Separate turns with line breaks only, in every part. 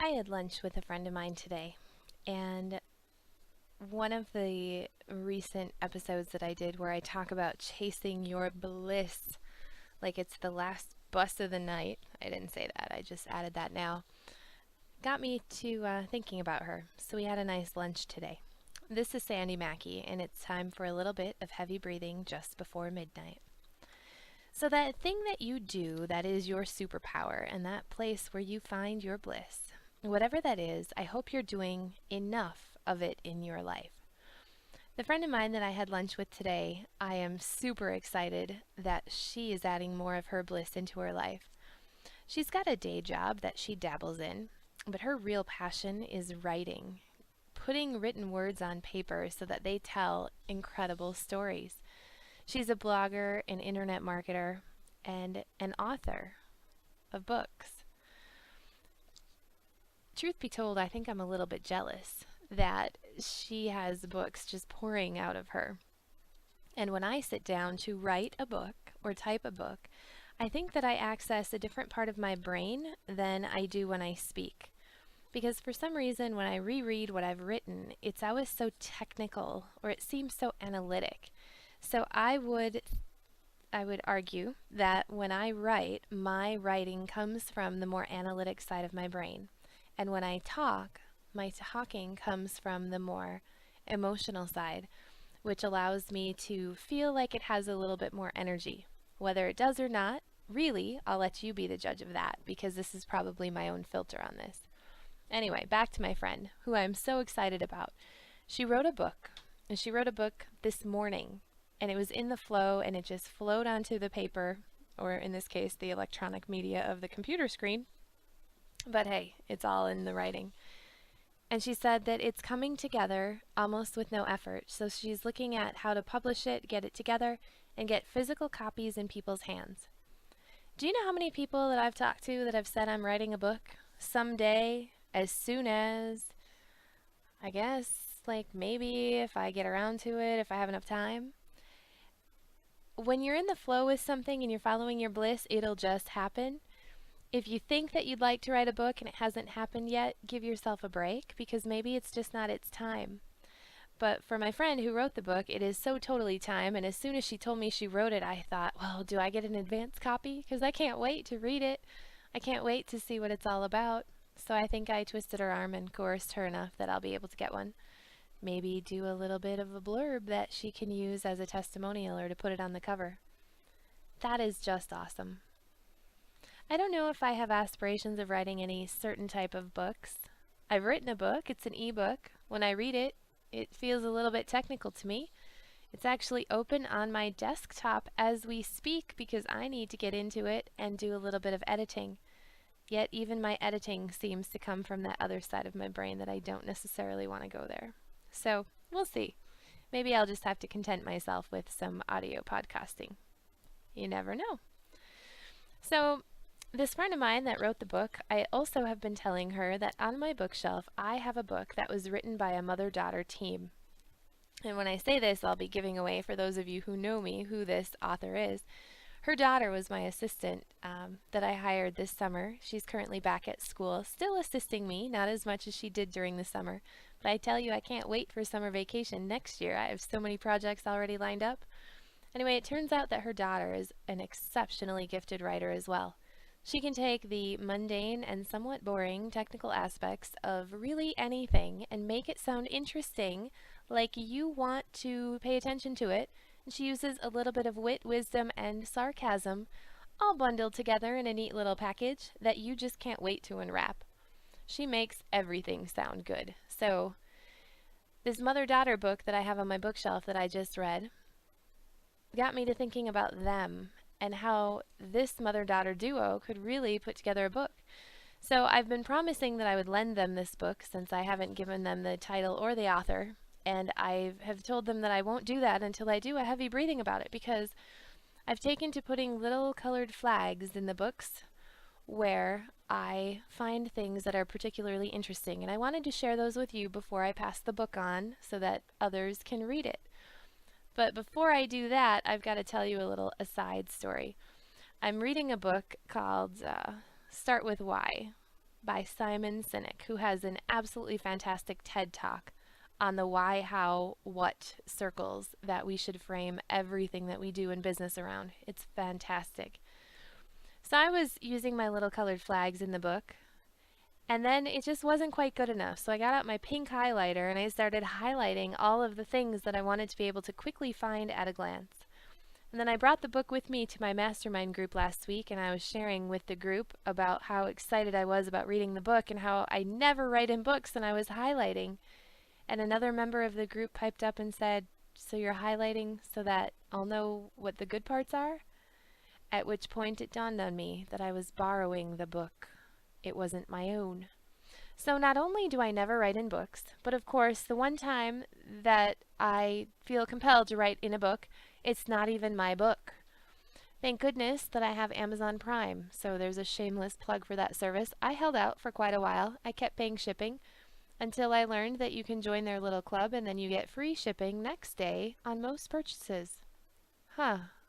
I had lunch with a friend of mine today, and one of the recent episodes that I did where I talk about chasing your bliss like it's the last bus of the night, I didn't say that, I just added that now, got me to thinking about her. So we had a nice lunch today. This is Sandi Maki, and it's time for a little bit of heavy breathing just before midnight. So, that thing that you do that is your superpower and that place where you find your bliss, whatever that is, I hope you're doing enough of it in your life. The friend of mine that I had lunch with today, I am super excited that she is adding more of her bliss into her life. She's got a day job that she dabbles in, but her real passion is writing, putting written words on paper so that they tell incredible stories. She's a blogger, an internet marketer, and an author of books. Truth be told, I think I'm a little bit jealous that she has books just pouring out of her. And when I sit down to write a book or type a book, I think that I access a different part of my brain than I do when I speak. Because for some reason, when I reread what I've written, it's always so technical or it seems so analytic. So I would argue that when I write, my writing comes from the more analytic side of my brain. And when I talk, my talking comes from the more emotional side, which allows me to feel like it has a little bit more energy. Whether it does or not, really, I'll let you be the judge of that, because this is probably my own filter on this. Anyway, back to my friend, who I'm so excited about. She wrote a book, and she wrote a book this morning, and it was in the flow, and it just flowed onto the paper, or in this case, the electronic media of the computer screen. But hey, it's all in the writing. And she said that it's coming together almost with no effort. So she's looking at how to publish it, get it together, and get physical copies in people's hands. Do you know how many people that I've talked to that have said I'm writing a book someday, as soon as, I guess, like maybe if I get around to it, if I have enough time? When you're in the flow with something and you're following your bliss, it'll just happen. If you think that you'd like to write a book and it hasn't happened yet, give yourself a break, because maybe it's just not its time. But for my friend who wrote the book, it is so totally time, and as soon as she told me she wrote it, I thought, well, do I get an advance copy? Because I can't wait to read it. I can't wait to see what it's all about. So I think I twisted her arm and coerced her enough that I'll be able to get one. Maybe do a little bit of a blurb that she can use as a testimonial or to put it on the cover. That is just awesome. I don't know if I have aspirations of writing any certain type of books. I've written a book. It's an ebook. When I read it, it feels a little bit technical to me. It's actually open on my desktop as we speak because I need to get into it and do a little bit of editing. Yet even my editing seems to come from that other side of my brain that I don't necessarily want to go there. So we'll see. Maybe I'll just have to content myself with some audio podcasting. You never know. So this friend of mine that wrote the book, I also have been telling her that on my bookshelf I have a book that was written by a mother-daughter team. And when I say this, I'll be giving away, for those of you who know me, who this author is. Her daughter was my assistant that I hired this summer. She's currently back at school, still assisting me, not as much as she did during the summer. But I tell you, I can't wait for summer vacation next year. I have so many projects already lined up. Anyway, it turns out that her daughter is an exceptionally gifted writer as well. She can take the mundane and somewhat boring technical aspects of really anything and make it sound interesting, like you want to pay attention to it. And she uses a little bit of wit, wisdom, and sarcasm, all bundled together in a neat little package that you just can't wait to unwrap. She makes everything sound good. So this mother-daughter book that I have on my bookshelf that I just read got me to thinking about them and how this mother-daughter duo could really put together a book. So I've been promising that I would lend them this book since I haven't given them the title or the author, and I have told them that I won't do that until I do a heavy breathing about it, because I've taken to putting little colored flags in the books where I find things that are particularly interesting, and I wanted to share those with you before I pass the book on so that others can read it. But before I do that, I've got to tell you a little aside story. I'm reading a book called Start With Why. by Simon Sinek, who has an absolutely fantastic TED Talk on the why, how, what circles that we should frame everything that we do in business around. It's fantastic. So I was using my little colored flags in the book, and then it just wasn't quite good enough. So I got out my pink highlighter and I started highlighting all of the things that I wanted to be able to quickly find at a glance. And then I brought the book with me to my mastermind group last week, and I was sharing with the group about how excited I was about reading the book and how I never write in books, and I was highlighting. And another member of the group piped up and said, "So you're highlighting so that I'll know what the good parts are?" At which point it dawned on me that I was borrowing the book. It wasn't my own. So not only do I never write in books, but of course the one time that I feel compelled to write in a book, it's not even my book. Thank goodness that I have Amazon Prime, so there's a shameless plug for that service. I held out for quite a while. I kept paying shipping until I learned that you can join their little club and then you get free shipping next day on most purchases.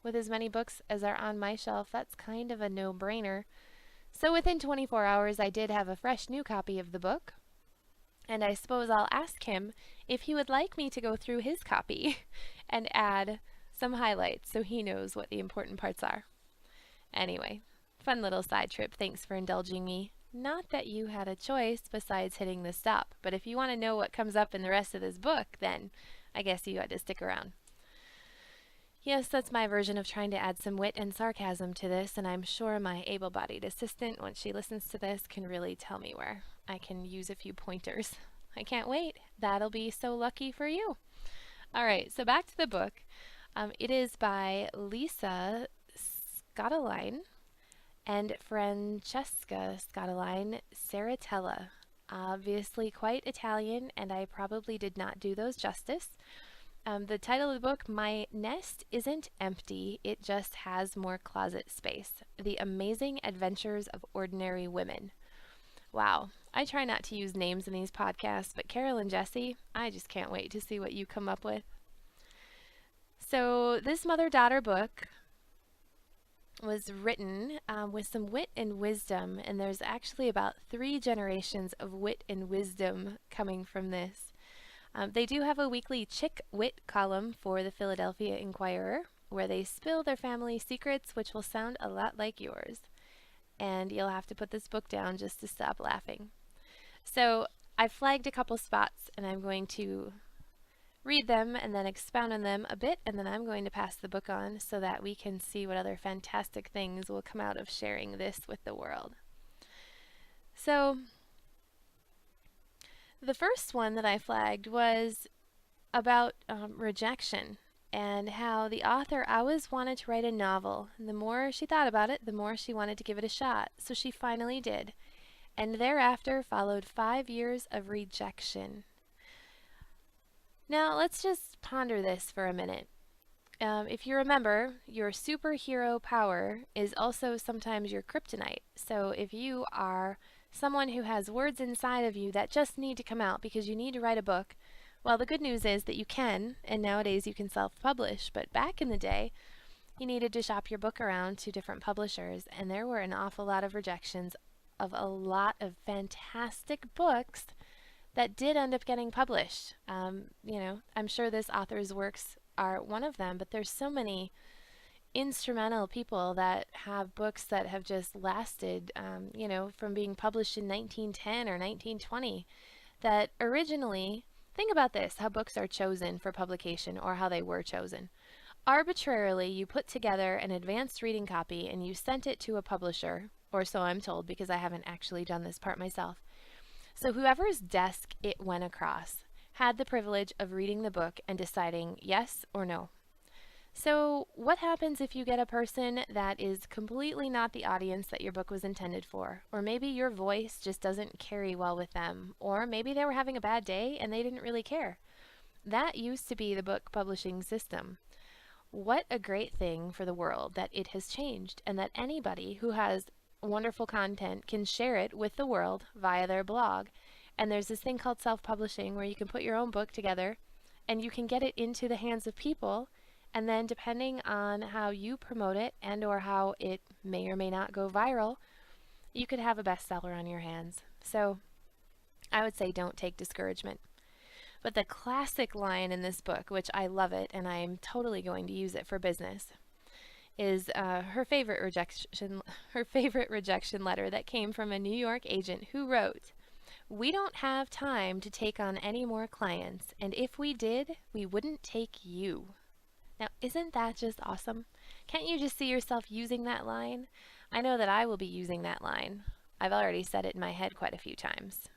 With as many books as are on my shelf, that's kind of a no-brainer. So within 24 hours, I did have a fresh new copy of the book, and I suppose I'll ask him if he would like me to go through his copy and add some highlights so he knows what the important parts are. Anyway, fun little side trip. Thanks for indulging me. Not that you had a choice besides hitting the stop, but if you want to know what comes up in the rest of this book, then I guess you had to stick around. Yes, that's my version of trying to add some wit and sarcasm to this, and I'm sure my able-bodied assistant, once she listens to this, can really tell me where I can use a few pointers. I can't wait. That'll be so lucky for you. All right, so back to the book. It is by Lisa Scottaline and Francesca Scottaline Saratella. Obviously quite Italian, and I probably did not do those justice. The title of the book, My Nest Isn't Empty, It Just Has More Closet Space. The Amazing Adventures of Ordinary Women. Wow, I try not to use names in these podcasts, but Carol and Jessie, I just can't wait to see what you come up with. So this mother-daughter book was written with some wit and wisdom, and there's actually about 3 generations of wit and wisdom coming from this. They do have a weekly Chick Wit column for the Philadelphia Inquirer, where they spill their family secrets, which will sound a lot like yours. And you'll have to put this book down just to stop laughing. So I flagged a couple spots, and I'm going to read them and then expound on them a bit, and then I'm going to pass the book on so that we can see what other fantastic things will come out of sharing this with the world. So the first one that I flagged was about rejection, and how the author always wanted to write a novel, and the more she thought about it, the more she wanted to give it a shot. So she finally did, and thereafter followed 5 years of rejection. Now let's just ponder this for a minute. If you remember, your superhero power is also sometimes your kryptonite. So if you are someone who has words inside of you that just need to come out because you need to write a book, well, the good news is that you can, and nowadays you can self-publish, but back in the day, you needed to shop your book around to different publishers, and there were an awful lot of rejections of a lot of fantastic books that did end up getting published. I'm sure this author's works are one of them, but there's so many instrumental people that have books that have just lasted, from being published in 1910 or 1920, that originally, think about this, how books are chosen for publication, or how they were chosen. Arbitrarily, you put together an advanced reading copy and you sent it to a publisher, or so I'm told, because I haven't actually done this part myself. So whoever's desk it went across had the privilege of reading the book and deciding yes or no. So what happens if you get a person that is completely not the audience that your book was intended for? Or maybe your voice just doesn't carry well with them. Or maybe they were having a bad day and they didn't really care. That used to be the book publishing system. What a great thing for the world that it has changed, and that anybody who has wonderful content can share it with the world via their blog. And there's this thing called self-publishing where you can put your own book together and you can get it into the hands of people. And then depending on how you promote it and or how it may or may not go viral, you could have a bestseller on your hands. So I would say don't take discouragement. But the classic line in this book, which I love it and I am totally going to use it for business, is her favorite rejection letter that came from a New York agent who wrote, "We don't have time to take on any more clients, and if we did, we wouldn't take you." Now, isn't that just awesome? Can't you just see yourself using that line? I know that I will be using that line. I've already said it in my head quite a few times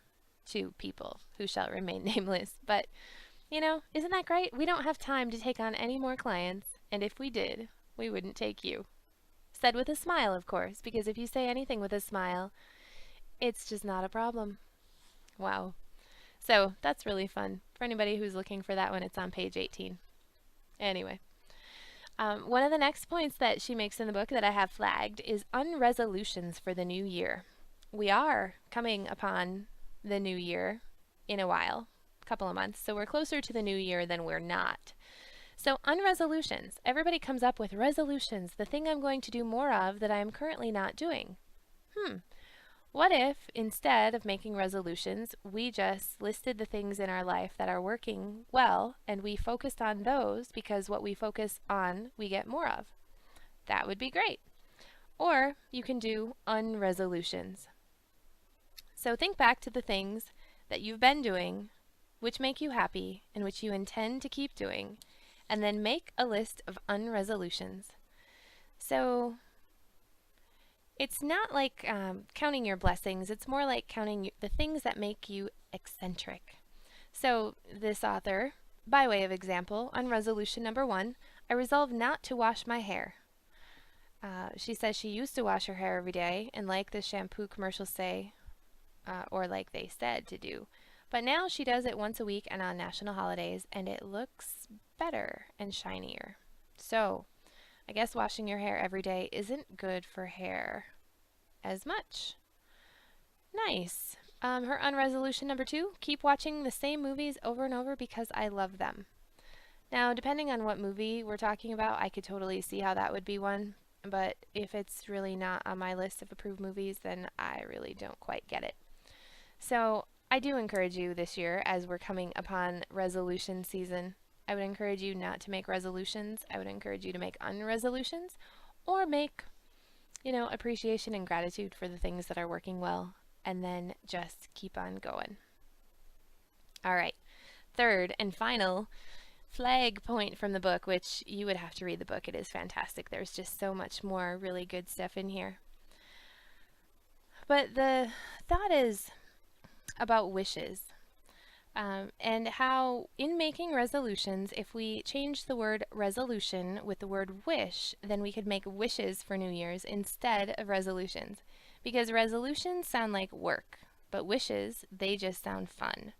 to people who shall remain nameless. But, isn't that great? We don't have time to take on any more clients, and if we did, we wouldn't take you. Said with a smile, of course, because if you say anything with a smile, it's just not a problem. Wow. So that's really fun. For anybody who's looking for that one, it's on page 18. Anyway. One of the next points that she makes in the book that I have flagged is unresolutions for the new year. We are coming upon the new year in a while, a couple of months, so we're closer to the new year than we're not. So unresolutions. Everybody comes up with resolutions, the thing I'm going to do more of that I am currently not doing. What if, instead of making resolutions, we just listed the things in our life that are working well and we focused on those because what we focus on, we get more of? That would be great. Or you can do unresolutions. So think back to the things that you've been doing, which make you happy and which you intend to keep doing, and then make a list of unresolutions. So it's not like counting your blessings. It's more like counting the things that make you eccentric. So this author, by way of example, on resolution number 1, I resolve not to wash my hair. She says she used to wash her hair every day, and like the shampoo commercials say, or like they said to do. But now she does it once a week and on national holidays, and it looks better and shinier. So I guess washing your hair every day isn't good for hair as much. Nice. Her unresolution number 2, keep watching the same movies over and over because I love them. Now, depending on what movie we're talking about, I could totally see how that would be one. But if it's really not on my list of approved movies, then I really don't quite get it. So I do encourage you this year, as we're coming upon resolution season, I would encourage you not to make resolutions. I would encourage you to make unresolutions or make, appreciation and gratitude for the things that are working well, and then just keep on going. All right. Third and final flag point from the book, which you would have to read the book. It is fantastic. There's just so much more really good stuff in here. But the thought is about wishes. And how in making resolutions, if we change the word resolution with the word wish, then we could make wishes for New Year's instead of resolutions. Because resolutions sound like work, but wishes, they just sound fun.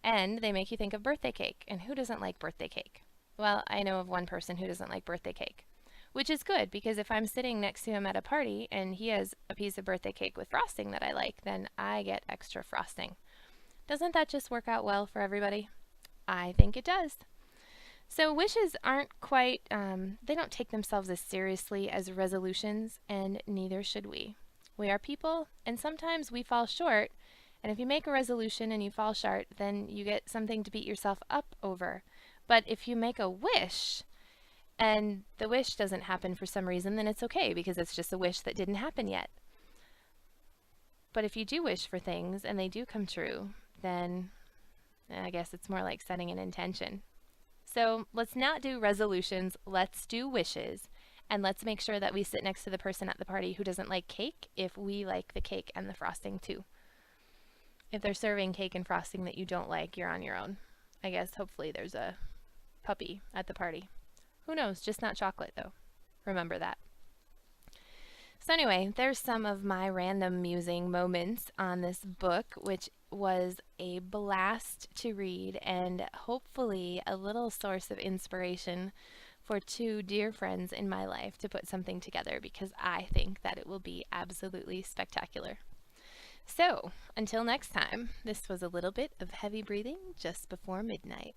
And they make you think of birthday cake. And who doesn't like birthday cake? Well, I know of one person who doesn't like birthday cake. Which is good, because if I'm sitting next to him at a party and he has a piece of birthday cake with frosting that I like, then I get extra frosting. Doesn't that just work out well for everybody? I think it does. So wishes aren't quite, they don't take themselves as seriously as resolutions, and neither should we. We are people, and sometimes we fall short, and if you make a resolution and you fall short, then you get something to beat yourself up over. But if you make a wish, and the wish doesn't happen for some reason, then it's okay, because it's just a wish that didn't happen yet. But if you do wish for things, and they do come true, then I guess it's more like setting an intention. So let's not do resolutions, let's do wishes, and let's make sure that we sit next to the person at the party who doesn't like cake if we like the cake and the frosting too. If they're serving cake and frosting that you don't like, you're on your own. I guess hopefully there's a puppy at the party. Who knows, just not chocolate though. Remember that. So anyway, there's some of my random musing moments on this book, which was a blast to read and hopefully a little source of inspiration for 2 dear friends in my life to put something together, because I think that it will be absolutely spectacular. So, until next time, this was a little bit of heavy breathing just before midnight.